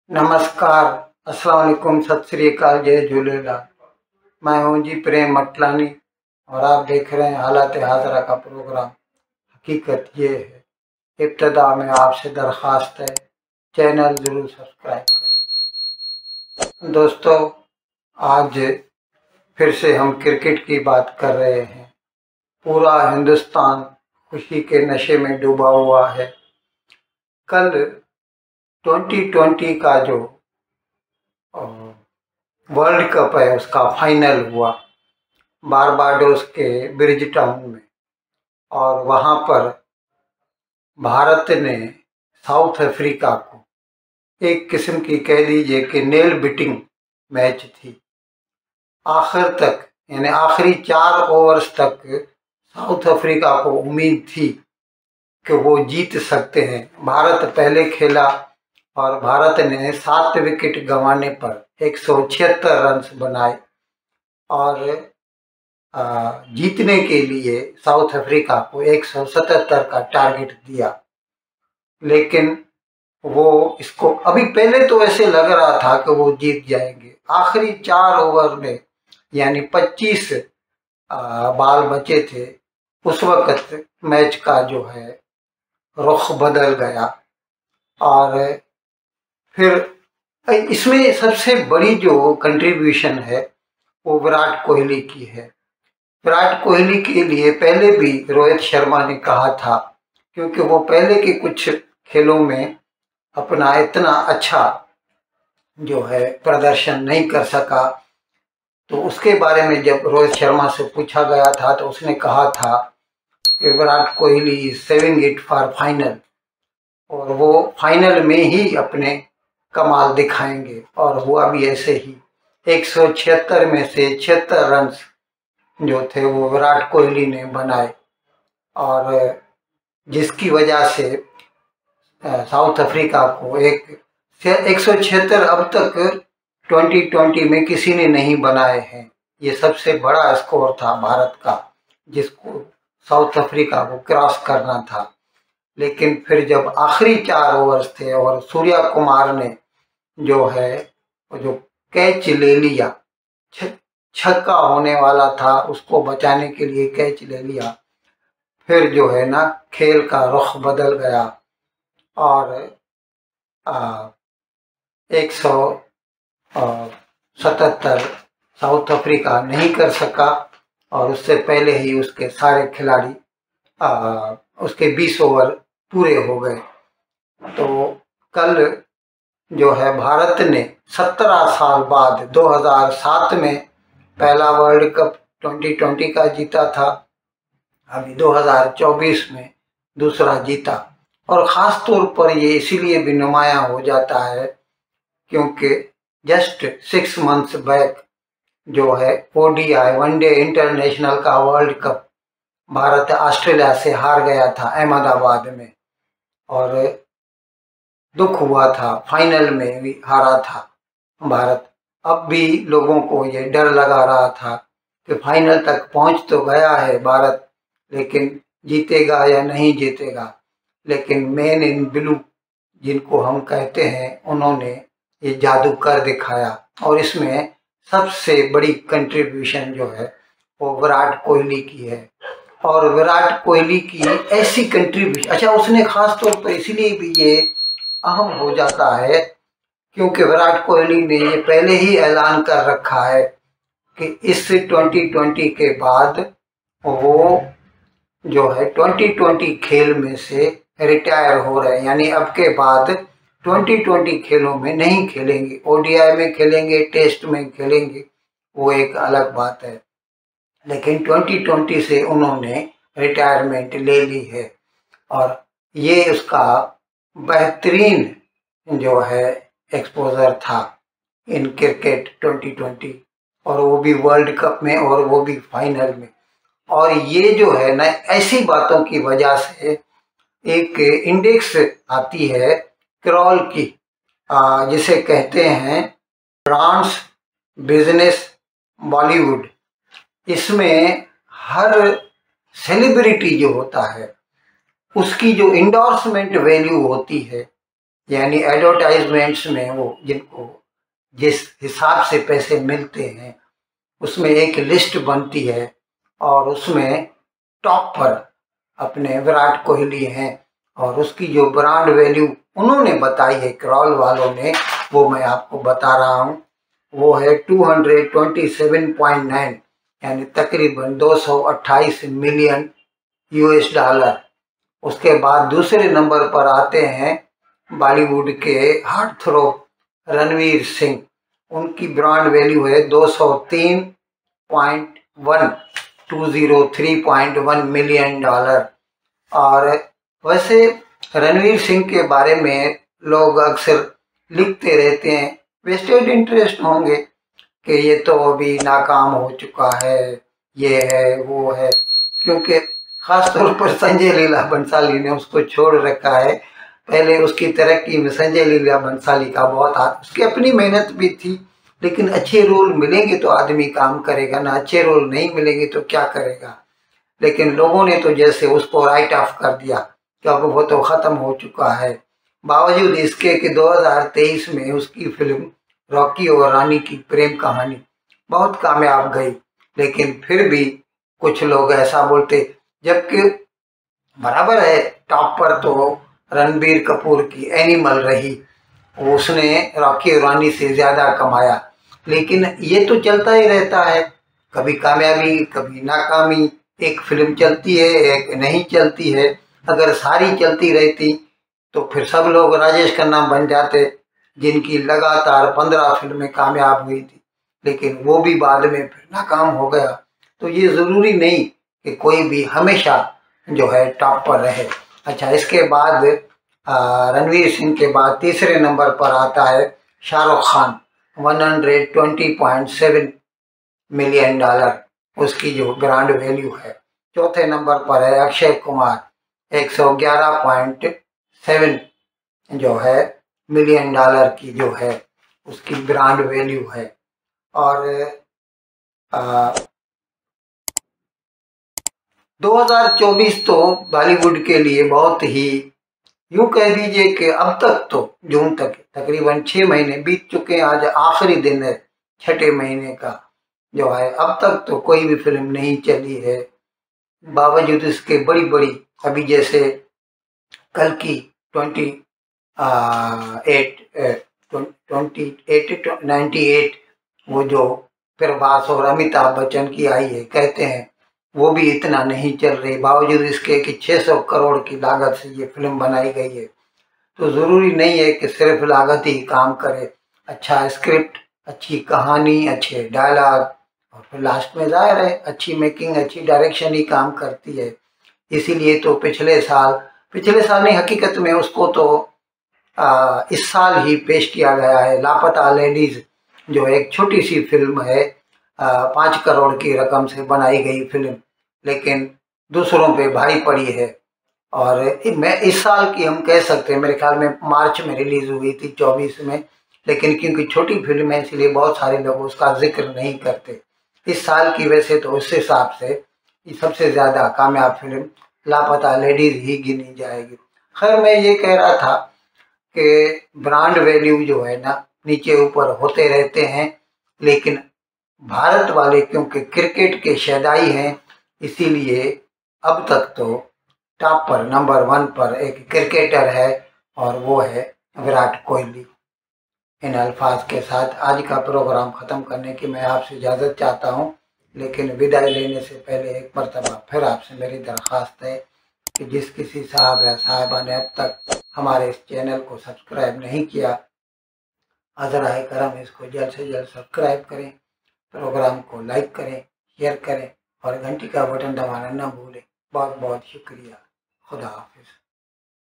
नमस्कार, अस्सलाम वालेकुम, सत श्री अकाल, जय झूलेलाल। मैं हूं जी प्रेम मटलानी और आप देख रहे हैं हालात हाजरा का प्रोग्राम। हकीकत ये है, इब्तदा में आपसे दरख्वास्त है, चैनल ज़रूर सब्सक्राइब करें। दोस्तों, आज फिर से हम क्रिकेट की बात कर रहे हैं। पूरा हिंदुस्तान खुशी के नशे में डूबा हुआ है। कल 2020 का जो वर्ल्ड कप है उसका फाइनल हुआ बारबाडोस के ब्रिज टाउन में, और वहां पर भारत ने साउथ अफ्रीका को एक किस्म की कह लीजिए कि नेल बिटिंग मैच थी। आखिर तक यानी आखिरी 4 ओवर्स तक साउथ अफ्रीका को उम्मीद थी कि वो जीत सकते हैं। भारत पहले खेला और भारत ने 7 विकेट गंवाने पर 176 रन बनाए और जीतने के लिए साउथ अफ्रीका को 177 का टारगेट दिया। लेकिन वो इसको अभी पहले तो ऐसे लग रहा था कि वो जीत जाएंगे। आखिरी 4 ओवर में यानी 25 बाल बचे थे, उस वक्त मैच का जो है रुख बदल गया। और फिर इसमें सबसे बड़ी जो कंट्रीब्यूशन है वो विराट कोहली की है। विराट कोहली के लिए पहले भी रोहित शर्मा ने कहा था, क्योंकि वो पहले के कुछ खेलों में अपना इतना अच्छा जो है प्रदर्शन नहीं कर सका, तो उसके बारे में जब रोहित शर्मा से पूछा गया था तो उसने कहा था कि Virat Kohli is saving it for final, और वो फाइनल में ही अपने कमाल दिखाएंगे। और हुआ भी ऐसे ही। 176 में से 76 रन जो थे वो विराट कोहली ने बनाए, और जिसकी वजह से साउथ अफ्रीका को 176 अब तक 2020 में किसी ने नहीं बनाए हैं। ये सबसे बड़ा स्कोर था भारत का, जिसको साउथ अफ्रीका को क्रॉस करना था। लेकिन फिर जब आखिरी 4 ओवर्स थे और सूर्या कुमार ने जो है जो कैच ले लिया, छक्का होने वाला था, उसको बचाने के लिए कैच ले लिया, फिर जो है ना खेल का रुख बदल गया और 177 साउथ अफ्रीका नहीं कर सका, और उससे पहले ही उसके सारे खिलाड़ी उसके 20 ओवर पूरे हो गए। तो कल जो है भारत ने 17 साल बाद 2007 में पहला वर्ल्ड कप 2020 का जीता था, अभी 2024 में दूसरा जीता। और ख़ास तौर पर ये इसीलिए भी नुमायां हो जाता है क्योंकि जस्ट 6 मंथ्स बैक जो है ODI वनडे इंटरनेशनल का वर्ल्ड कप भारत ऑस्ट्रेलिया से हार गया था अहमदाबाद में, और दुख हुआ था, फाइनल में भी हारा था भारत। अब भी लोगों को ये डर लगा रहा था कि फाइनल तक पहुंच तो गया है भारत, लेकिन जीतेगा या नहीं जीतेगा। लेकिन मैन इन ब्लू जिनको हम कहते हैं, उन्होंने ये जादू कर दिखाया, और इसमें सबसे बड़ी कंट्रीब्यूशन जो है वो विराट कोहली की है। और विराट कोहली की ऐसी कंट्रीब्यूशन, अच्छा, उसने खास तौर पर इसलिए भी ये अहम हो जाता है क्योंकि विराट कोहली ने ये पहले ही ऐलान कर रखा है कि इस 2020 के बाद वो जो है 2020 खेल में से रिटायर हो रहे हैं, यानी अब के बाद 2020 खेलों में नहीं खेलेंगे। ODI में खेलेंगे, टेस्ट में खेलेंगे, वो एक अलग बात है, लेकिन 2020 से उन्होंने रिटायरमेंट ले ली है। और ये उसका बेहतरीन जो है एक्सपोजर था इन क्रिकेट 2020, और वो भी वर्ल्ड कप में, और वो भी फाइनल में। और ये जो है ना, ऐसी बातों की वजह से एक इंडेक्स आती है क्रॉल की, जिसे कहते हैं ब्रांड्स बिजनेस बॉलीवुड। इसमें हर सेलिब्रिटी जो होता है उसकी जो इंडोर्समेंट वैल्यू होती है यानी एडवर्टाइजमेंट्स में वो जिनको जिस हिसाब से पैसे मिलते हैं उसमें एक लिस्ट बनती है और उसमें टॉप पर अपने विराट कोहली हैं और उसकी जो ब्रांड वैल्यू उन्होंने बताई है क्रॉल वालों ने, वो मैं आपको बता रहा हूँ। वो है 227.9 यानी तकरीबन 228 मिलियन यूएस डॉलर। उसके बाद दूसरे नंबर पर आते हैं बॉलीवुड के हार्ट थ्रो रणवीर सिंह। उनकी ब्रांड वैल्यू है 203.1 मिलियन डॉलर। और वैसे रणवीर सिंह के बारे में लोग अक्सर लिखते रहते हैं, वेस्टेड इंटरेस्ट होंगे कि ये तो अभी नाकाम हो चुका है, ये है वो है, क्योंकि खासतौर पर संजय लीला बंसाली ने उसको छोड़ रखा है। पहले उसकी तरक्की में संजय लीला बंसाली का बहुत हाथ, उसकी अपनी मेहनत भी थी, लेकिन अच्छे रोल मिलेंगे तो आदमी काम करेगा ना, अच्छे रोल नहीं मिलेंगे तो क्या करेगा। लेकिन लोगों ने तो जैसे उसको राइट ऑफ कर दिया क्योंकि वो तो ख़त्म हो चुका है। बावजूद इसके कि 2023 में उसकी फिल्म रॉकी और रानी की प्रेम कहानी बहुत कामयाब गई, लेकिन फिर भी कुछ लोग ऐसा बोलते, जबकि बराबर है टॉप पर तो रणबीर कपूर की एनिमल रही, उसने रॉकी और रानी से ज़्यादा कमाया। लेकिन ये तो चलता ही रहता है, कभी कामयाबी कभी नाकामी, एक फिल्म चलती है एक नहीं चलती है। अगर सारी चलती रहती तो फिर सब लोग राजेश खन्ना बन जाते, जिनकी लगातार 15 फिल्में कामयाब हुई थी, लेकिन वो भी बाद में फिर नाकाम हो गया। तो ये ज़रूरी नहीं कि कोई भी हमेशा जो है टॉप पर रहे। अच्छा, इसके बाद रणवीर सिंह के बाद तीसरे नंबर पर आता है शाहरुख खान, 120.7 मिलियन डॉलर उसकी जो ब्रांड वैल्यू है। चौथे नंबर पर है अक्षय कुमार, 111.7 जो है मिलियन डॉलर की जो है उसकी ब्रांड वैल्यू है। और 2024 तो बॉलीवुड के लिए बहुत ही, यूँ कह दीजिए कि अब तक तो जून तक तकरीबन 6 महीने बीत चुके हैं, आज आखिरी दिन है छठे महीने का जो है, अब तक तो कोई भी फिल्म नहीं चली है। बावजूद इसके बड़ी बड़ी, अभी जैसे कल की 98 वो जो प्रभास और अमिताभ बच्चन की आई है, कहते हैं वो भी इतना नहीं चल रही, बावजूद इसके कि 600 करोड़ की लागत से ये फिल्म बनाई गई है। तो ज़रूरी नहीं है कि सिर्फ लागत ही काम करे, अच्छा स्क्रिप्ट, अच्छी कहानी, अच्छे डायलॉग और फिर लास्ट में जाहिर है अच्छी मेकिंग, अच्छी डायरेक्शन ही काम करती है। इसीलिए तो पिछले साल नहीं, हकीकत में उसको तो इस साल ही पेश किया गया है, लापता लेडीज़, जो एक छोटी सी फिल्म है, 5 करोड़ की रकम से बनाई गई फिल्म, लेकिन दूसरों पे भारी पड़ी है। और मैं इस साल की हम कह सकते हैं, मेरे ख्याल में मार्च में रिलीज़ हुई थी 24 में, लेकिन क्योंकि छोटी फिल्म है इसलिए बहुत सारे लोग उसका जिक्र नहीं करते। इस साल की वैसे तो उस हिसाब से ये सबसे ज़्यादा कामयाब फिल्म लापता लेडीज़ ही गिनी जाएगी। खैर, मैं ये कह रहा था कि ब्रांड वैल्यू जो है ना नीचे ऊपर होते रहते हैं, लेकिन भारत वाले क्योंकि क्रिकेट के शैदाई हैं, इसीलिए अब तक तो टॉप पर नंबर 1 पर एक क्रिकेटर है और वो है विराट कोहली। इन अल्फाज के साथ आज का प्रोग्राम ख़त्म करने की मैं आपसे इजाज़त चाहता हूँ, लेकिन विदाई लेने से पहले एक मरतबा फिर आपसे मेरी दरख्वास्त है कि जिस किसी साहब या साहिबा ने अब तक हमारे इस चैनल को सब्सक्राइब नहीं किया, अज़राए करम इसको जल्द से जल्द सब्सक्राइब करें, प्रोग्राम को लाइक करें, शेयर करें और घंटी का बटन दबाना न भूलें। बहुत बहुत शुक्रिया। खुदा हाफिज़।